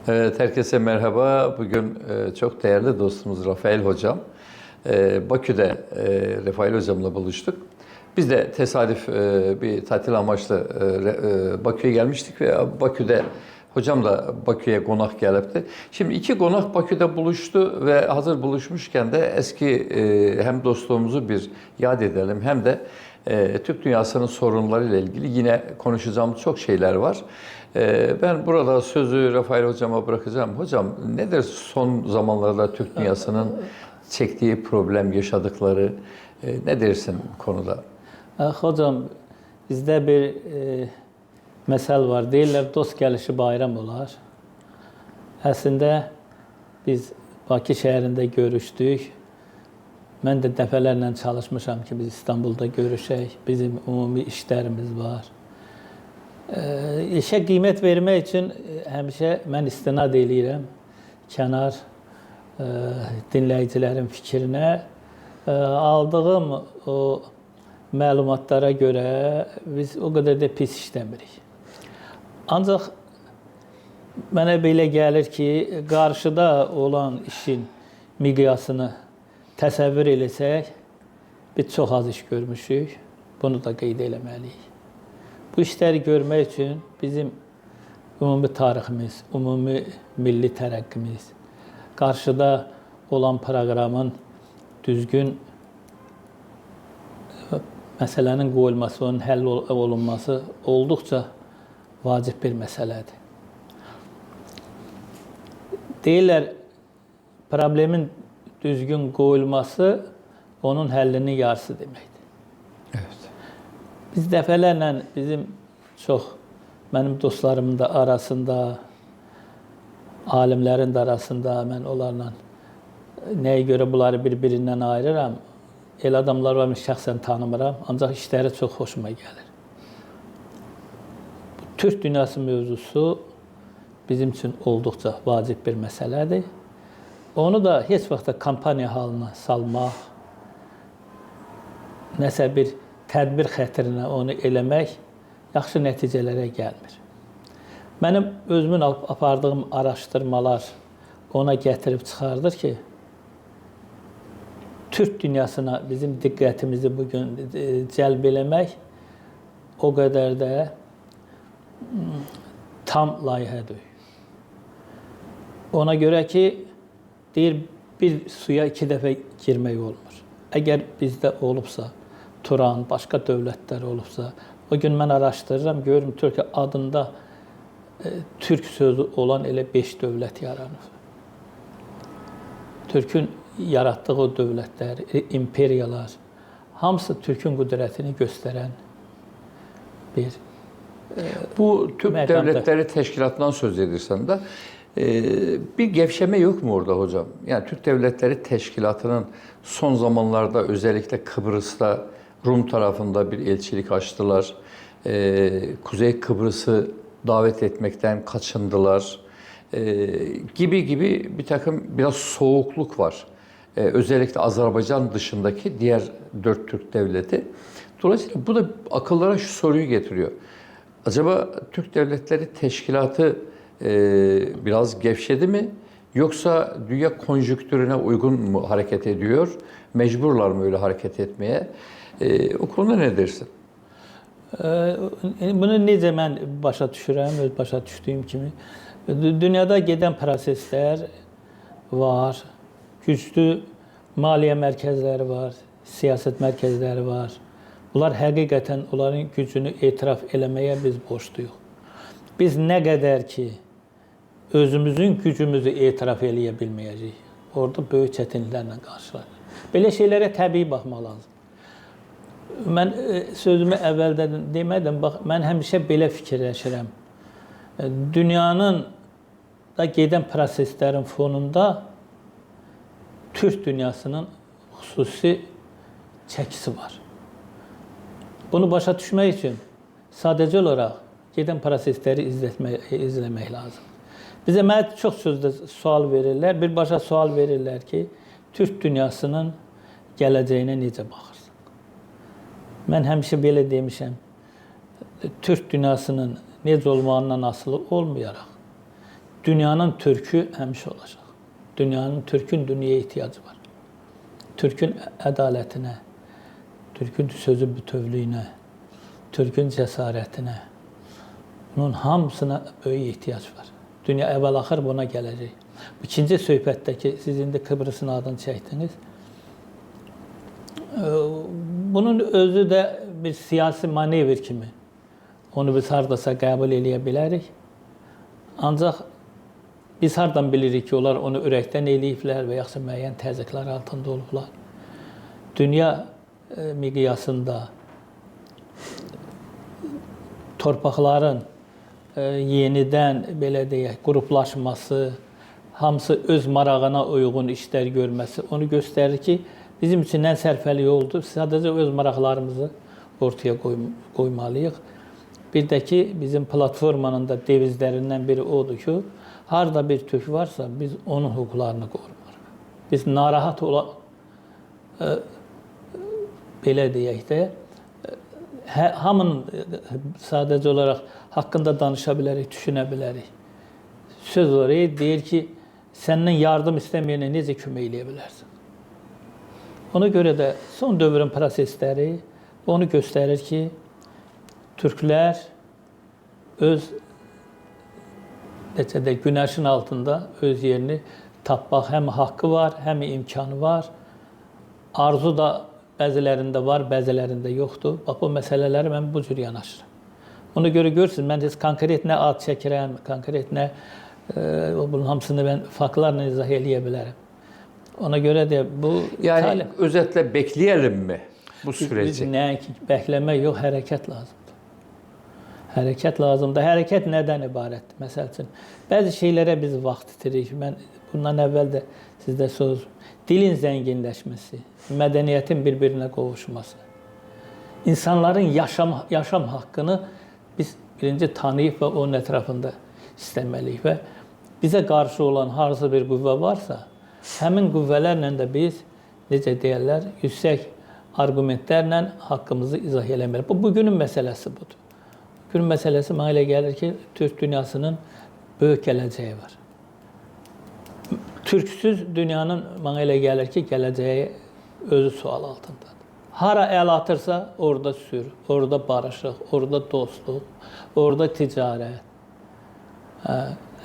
Evet, herkese merhaba. Bugün çok değerli dostumuz Rafael Hocam. Bakü'de Rafael Hocam'la buluştuk. Biz de tesadüf bir tatil amaçlı Bakü'ye gelmiştik ve Bakü'de hocam da Bakü'ye konak gelipti. Şimdi iki konak Bakü'de buluştu ve hazır buluşmuşken de eski hem dostluğumuzu bir yad edelim hem de Türk dünyasının sorunlarıyla ilgili yine konuşacağımız çok şeyler var. Ben burada sözü Rafael Hocam'a bırakacağım. Hocam nedir son zamanlarda Türk dünyasının çektiği problem, yaşadıkları ne dersin bu konuda? Hocam bizde bir mesel var. Deyirlər dost gəlişi bayram olar. Əslində biz Bakı şəhərində görüşdük. Mən də dəfələrlə çalışmışam ki, biz İstanbulda görüşək. Bizim ümumi işlərimiz var. İşə qiymət vermək üçün həmişə mən istinad eləyirəm kənar dinləyicilərin fikrinə. Aldığım o məlumatlara görə biz o qədər də pis işləmirik. Ancaq mənə belə gəlir ki, qarşıda olan işin miqyasını təsəvvür eləsək, biz çox az iş görmüşük. Bunu da qeyd eləməliyik. Bu işləri görmək üçün bizim ümumi tariximiz, ümumi milli tərəqqimiz, qarşıda olan proqramın düzgün məsələnin qoyulması, onun həll olunması olduqca vacib bir məsələdir. Deyirlər, problemin düzgün qoyulması onun həllinin yarısı deməkdir. Evet. Biz dəfələrlə bizim çox, mənim dostlarımın da arasında, alimlərin də arasında mən onlarla nəyə görə bunları bir-birindən ayırıram, elə adamlar var, şəxsən tanımıram, ancaq işləri çox xoşuma gəlir. Türk dünyası mövzusu bizim üçün olduqca vacib bir məsələdir. Onu da heç vaxt kampaniya halına salmaq, nəsə bir tədbir xətrinə onu eləmək yaxşı nəticələrə gəlmir. Mənim özümün apardığım araşdırmalar ona gətirib çıxardır ki, Türk dünyasına bizim diqqətimizi bugün cəlb eləmək o qədər də tam layihədir. Ona görə ki, deyir, bir suya 2 dəfə girmək olmur. Əgər bizdə olubsa, Turan, başqa dövlətlər olubsa, o gün mən araşdırıram, görürüm Türkiyə adında Türk sözü olan elə 5 dövlət yaranır. Türkün yaratdığı o dövlətlər, imperiyalar, hamısı Türkün qüdrətini göstərən bir Bu Türk Devletleri Teşkilatı'ndan söz edirsən də, bir gevşeme yok mu orada hocam? Yani Türk Devletleri Teşkilatı'nın son zamanlarda özellikle Kıbrıs'ta Rum tarafında bir elçilik açtılar. Kuzey Kıbrıs'ı davet etmekten kaçındılar. Gibi bir takım biraz soğukluk var. Özellikle Azerbaycan dışındaki diğer 4 Türk devleti. Dolayısıyla bu da akıllara şu soruyu getiriyor. Acaba Türk Devletleri Teşkilatı biraz gevşedi mi? Yoksa dünya konjonktürüne uygun mu hareket ediyor? Mecburlar mı öyle hareket etmeye? O konuda ne dersin? Bunu necə mən başa düşürəm, öz başa düşdüyüm kimi. Dünyada gedən proseslər var, güclü maliyyə mərkəzləri var, siyasət mərkəzləri var. Bunlar həqiqətən onların gücünü etiraf eləməyə biz borcluyuq. Biz nə qədər ki, özümüzün gücümüzü etiraf eləyə bilməyəcəyik. Orada böyük çətinliklərlə qarşılaşırıq. Belə şeylərə təbii baxmaq lazım. Mən sözümü əvvəldən demədim, bax, mən həmişə belə fikirləşirəm. Dünyanın da gedən proseslərin fonunda Türk dünyasının xüsusi çəkisi var. Bunu başa düşmək üçün sadəcə olaraq gedən prosesləri izləmək lazım. Bizə mənə çox sözdə sual verirlər. Birbaşa sual verirlər ki, Türk dünyasının gələcəyinə necə baxırsan? Mən həmişə belə demişəm. Türk dünyasının necə olmağından asılı olmayaraq, dünyanın türkü həmişə olacaq. Türkün dünyaya ehtiyacı var. Türkün ədalətinə, Türkün sözü bütövlüyünə, Türkün cəsarətinə, bunun hamısına böyük ehtiyac var. Dünya əvvəl-axır buna gələcək. İkinci söhbətdəki, siz indi Kıbrısın adını çəkdiniz. Bunun özü də bir siyasi manevr kimi. Onu biz hardasa qəbul eləyə bilərik. Ancaq biz hardan bilirik ki, onlar onu ürəkdən eləyiblər və yaxud müəyyən təzyiqlər altında olublar. Dünya miqyasında torpaqların yenidən, belə deyək, qruplaşması, hamısı öz marağına uyğun işlər görməsi onu göstərir ki, bizim üçün ən sərfəli yoldur. Sadəcə öz maraqlarımızı ortaya qoymalıyıq. Bir də ki, bizim platformanın da devizlərindən biri odur ki, harada bir türk varsa biz onun hüquqlarını qorumarıq. Biz narahat belə deyək də, hamının sadəcə olaraq haqqında danışa bilərik, düşünə bilərik. Söz oraya deyir ki, səndən yardım istəməyənə necə kömək eləyə bilərsən? Ona görə də son dövrün prosesləri onu göstərir ki, türklər öz günəşin altında öz yerini tapmaq həm haqqı var, həm imkanı var. Arzu da bəzilərində var, bəzilərində yoxdur. Bax, bu məsələləri mən bu cür yanaşıram. Ona görə görürsünüz, mən konkret nə ad çəkirəm, konkret nə, bunun hamısını mən faktlarla izah eləyə bilərəm. Ona görə də bu... Yani özetle bekleyelim mi bu Biz süreci? nəinki bəkləmək yox, hərəkət lazımdır. Hərəkət lazımdır. Hərəkət nədən ibarətdir? Məsəl üçün, bəzi şeylərə biz vaxt itirik. Mən bundan əvvəl də sizdə söz, dilin zənginləşməsi, mədəniyyətin bir-birinə qovuşması, insanların yaşam haqqını biz birinci tanıyıb və onun ətrafında istəməliyik və bizə qarşı olan harsı bir qüvvə varsa, həmin qüvvələrlə də biz, necə deyərlər, yüksək argumentlərlə haqqımızı izah eləməliyik. Bugünün məsələsi budur. Bugünün məsələsi mənə elə gəlir ki, Türk dünyasının böyük gələcəyi var. Türksüz dünyanın mənə elə gəlir ki, gələcəyi özü sual altındadır. Hara əl atırsa, orada sülh, orada barışıq, orada dostluq, orada ticarət.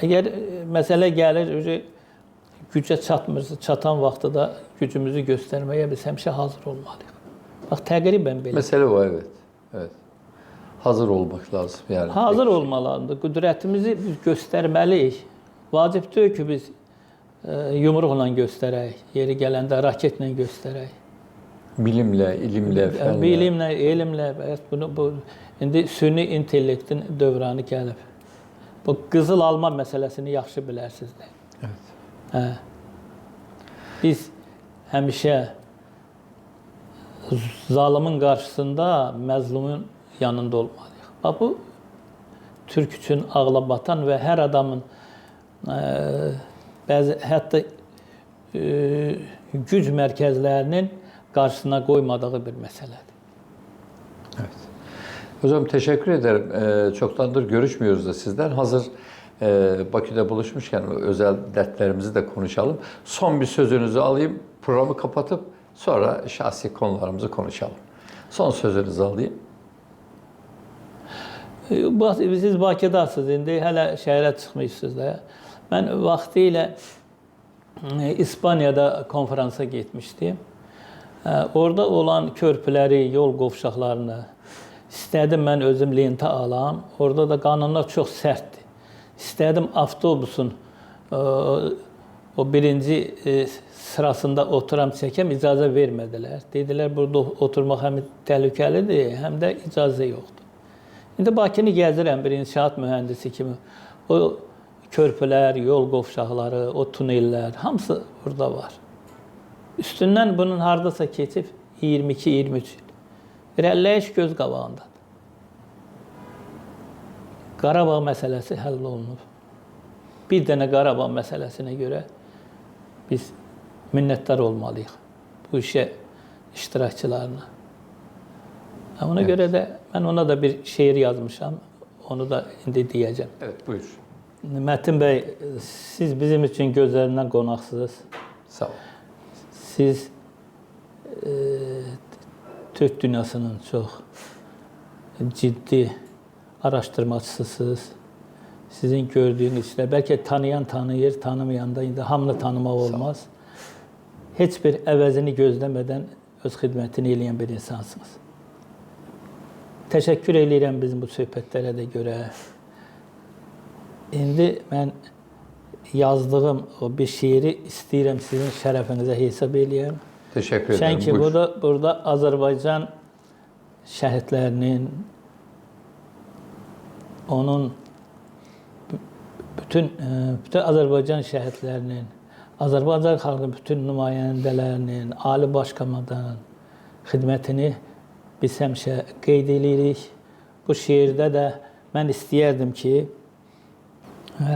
Əgər məsələ gəlir, gücə çatmırsa, çatan vaxtda da gücümüzü göstərməyə biz həmişə hazır olmalıyıq. Bax, təqribən belə. Mesele o, evet. Evet. Hazır olmak lazım yani. Hazır olmalıdır. Qüdrətimizi biz göstərməliyik. Vacib deyil ki, biz yumruqla göstərək, yeri gələndə raketlə göstərək. Bilimle, ilimle, fənlə. Bilimlə, elmlə, indi süni intellektin dövranı gəlib. Bu qızıl alma məsələsini yaxşı bilərsiniz. Evet. Hə. Biz həmişə zalimin qarşısında məzlumun yanında olmalıyıq. Bax, bu Türk üçün ağlabatan və hər adamın bəzi hətta güc mərkəzlərinin qarşısına qoymadığı bir məsələdir. Evet. Hocam teşekkür ederim. Çoktandır görüşmüyoruz da sizden. Hazır Bakü'de buluşmuşken özel dertlerimizi de konuşalım. Son bir sözünüzü alayım, programı kapatıp sonra şahsi konularımızı konuşalım. Son sözünüzü alayım. Siz Bakıdasınız, indi hələ şəhərə çıxmışsınız da. Mən vaxtilə İspaniyada konferansa getmişdim. Orada olan körpüləri, yol qovşaqlarını istədim mən özüm lentə alam. Orada da qanunlar çox sərtdir. İstədim avtobusun o birinci sırasında oturam çəkəm, icazə vermədilər. Dedilər, burada oturmaq həm təhlükəlidir, həm də icazə yoxdur. İndi Bakını gəzirəm bir inşaat mühəndisi kimi. O körpülər, yol qovşaqları, o tunellər, hamısı burada var. Üstündən bunun hardasa keçib 22-23 il. İrəliləyiş göz qabağındadır. Qarabağ məsələsi həll olunub. Bir dənə Qarabağ məsələsinə görə biz minnətdar olmalıyıq bu işə iştirakçılarına. Ona görə də mən ona da bir şeir yazmışam. Onu da indi deyəcəm. Evet, buyur. Metin Bey, siz bizim için gözlerinden qonaqsınız. Sağ ol. Siz Türk dünyasının çox ciddi araşdırmacısısınız. Sizin gördüyünüz işlər, bəlkə tanıyan tanıyır, tanımayan da indi hamını tanımaq olmaz. Heç bir əvəzini gözləmədən öz xidmətini eləyən bir insansınız. Təşəkkür edirəm bizim bu söhbətlərə də görə. İndi mən yazdığım o bir şiiri istəyirəm sizin şərəfinizə hesab eləyəm. Teşekkür ederim. Çünki Buyur. burada Azərbaycan şəhidlərinin, onun bütün Azərbaycan şəhidlərinin, Azərbaycan xalqının bütün nümayəndələrinin, Ali Baş Komandanın xidmətini biz həmişə qeyd edirik. Bu şiirdə də mən istəyərdim ki,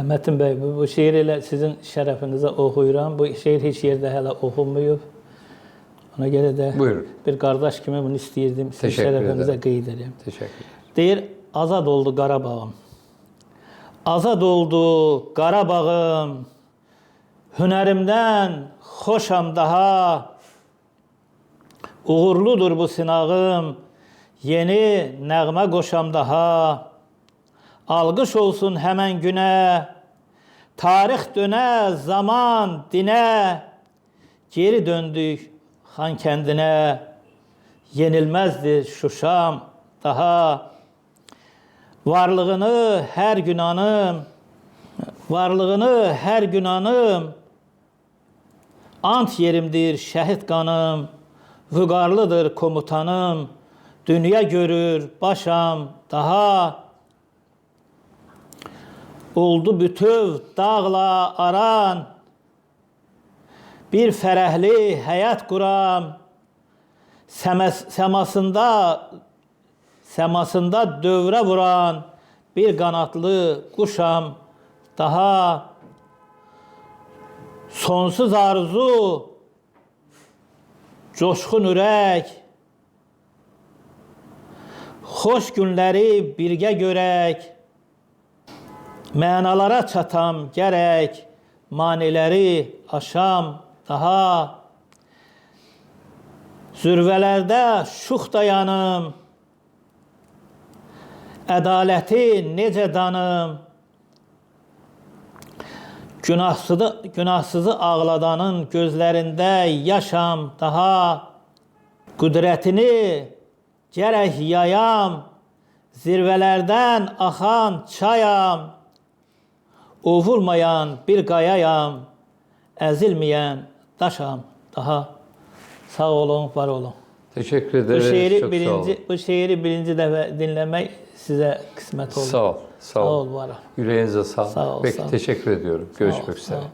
Metin Bey, bu şiir elə sizin şərəfinizə oxuyuram. Bu şiir heç yerdə hələ oxunmayıb. Ona görə də Buyurun. bir qardaş kimi bunu istəyirdim. Sizin Teşekkür şərəfinizə ederim. qeyd edirəm. Teşekkürler. Deyir, azad oldu Qarabağım. Azad oldu Qarabağım. Hünərimdən xoşam daha. Uğurludur bu sınağım. Yeni nəğmə qoşam daha. Alqış olsun həmən günə. Tarix dönə, zaman dinə. Geri döndük Xan kəndinə. Yenilməzdir Şuşam daha. Varlığını hər gün anım. Varlığını hər gün anım. Ant yerimdir şəhid qanım. Vüqarlıdır komutanım. Dünya görür başam daha. Oldu bütöv dağla aran. Bir fərəhli həyat quram. Səmasında dövrə vuran bir qanatlı quşam daha. Sonsuz arzu, coşqun ürək, xoş günləri birgə görək, mənalara çatam gərək, maniləri aşam daha. Zürvələrdə şux dayanım, ədaləti necə danım, günahsızı ağladanın gözlərində yaşam daha. Qüdrətini gərək yayam, zirvələrdən axan çayam, ovulmayan bir qayayam, əzilməyən daşam daha. Sağ olun, var olun. Teşekkür ederiz. Çok sağ olun. Bu şiiri birinci dəfə dinləmək sizə qismət oldu. Sağ ol. Sağ ol. Sağ ol, var ol. Yüreğinize sağlık. Sağ ol, Peki sağ ol. teşekkür ediyorum. Görüşmek Sağ ol, üzere. sağ ol.